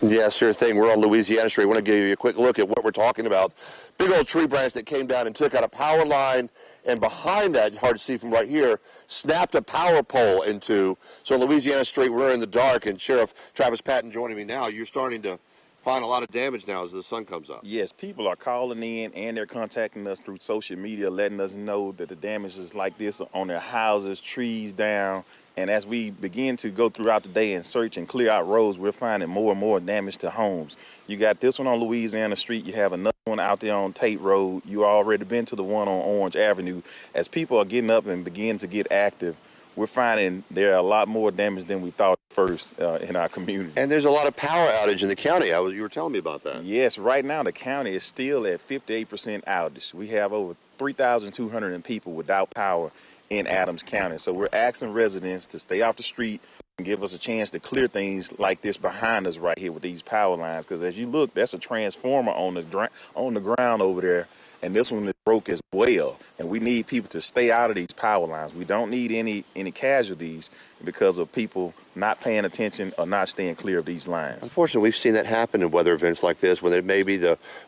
Yeah, sure thing. We're on Louisiana Street. I want to give you a quick look at what we're talking about. Big old tree branch that came down and took out a power line, and behind that, hard to see from right here, snapped a power pole in two. So Louisiana Street, we're in the dark, and Sheriff Travis Patton joining me now. You're starting to find a lot of damage now as the sun comes up. Yes, people are calling in and they're contacting us through social media, letting us know that the damage is like this on their houses, trees down. And as we begin to go throughout the day and search and clear out roads, we're finding more and more damage to homes. You got this one on Louisiana Street. You have another one out there on Tate Road. You already been to the one on Orange Avenue. As people are getting up and begin to get active, we're finding there are a lot more damage than we thought first in our community. And there's a lot of power outage in the county. You were telling me about that. Yes, right now the county is still at 58% outage. We have over 3,200 people without power in Adams County. So we're asking residents to stay off the street and give us a chance to clear things like this behind us right here with these power lines. Because as you look, that's a transformer on the ground over there, and this one is broke as well. And we need people to stay out of these power lines. We don't need any casualties because of people not paying attention or not staying clear of these lines. Unfortunately, we've seen that happen in weather events like this, when it maybe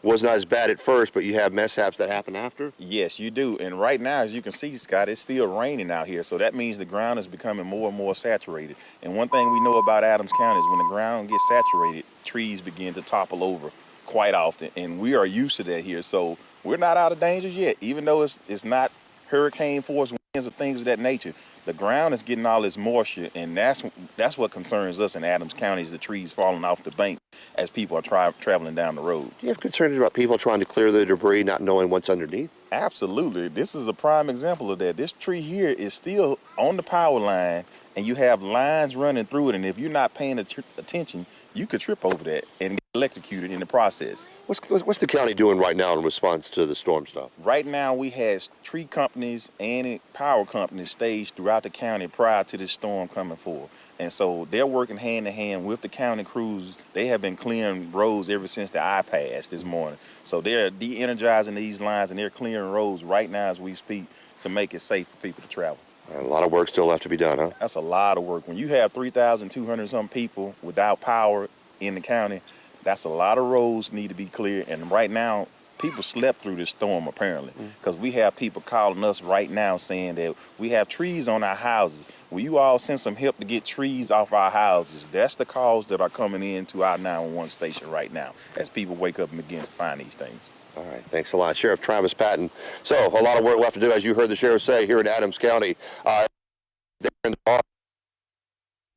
was not as bad at first, but you have mishaps that happen after. Yes, you do. And right now, as you can see, Scott, it's still raining out here. So that means the ground is becoming more and more saturated. And one thing we know about Adams County is when the ground gets saturated, trees begin to topple over quite often. And we are used to that here. So we're not out of danger yet, even though it's not hurricane force winds or things of that nature. The ground is getting all this moisture, and that's what concerns us in Adams County, is the trees falling off the bank as people are traveling down the road. Do you have concerns about people trying to clear the debris, not knowing what's underneath? Absolutely. This is a prime example of that. This tree here is still on the power line, and you have lines running through it, and if you're not paying attention, you could trip over that and get electrocuted in the process. What's the county doing right now in response to the storm stuff? Right now, we have tree companies and power companies staged throughout the county prior to this storm coming forward. And so they're working hand in hand with the county crews. They have been clearing roads ever since the eye passed this morning. So they're de-energizing these lines, and they're clearing roads right now as we speak to make it safe for people to travel. A lot of work still left to be done, huh? That's a lot of work. When you have 3,200 some people without power in the county, that's a lot of roads need to be cleared. And right now, people slept through this storm apparently, because we have people calling us right now saying that we have trees on our houses. Will you all send some help to get trees off our houses? That's the calls that are coming in to our 911 station right now as people wake up and begin to find these things. All right, thanks a lot, Sheriff Travis Patton. So a lot of work left to do, as you heard the sheriff say, here in Adams County. They're in the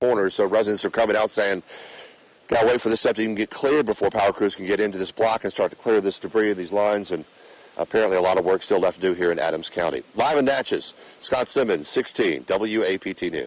corners, so residents are coming out saying, gotta wait for this stuff to even get cleared before power crews can get into this block and start to clear this debris of these lines. And apparently a lot of work still left to do here in Adams County. Live in Natchez, Scott Simmons, 16 WAPT News.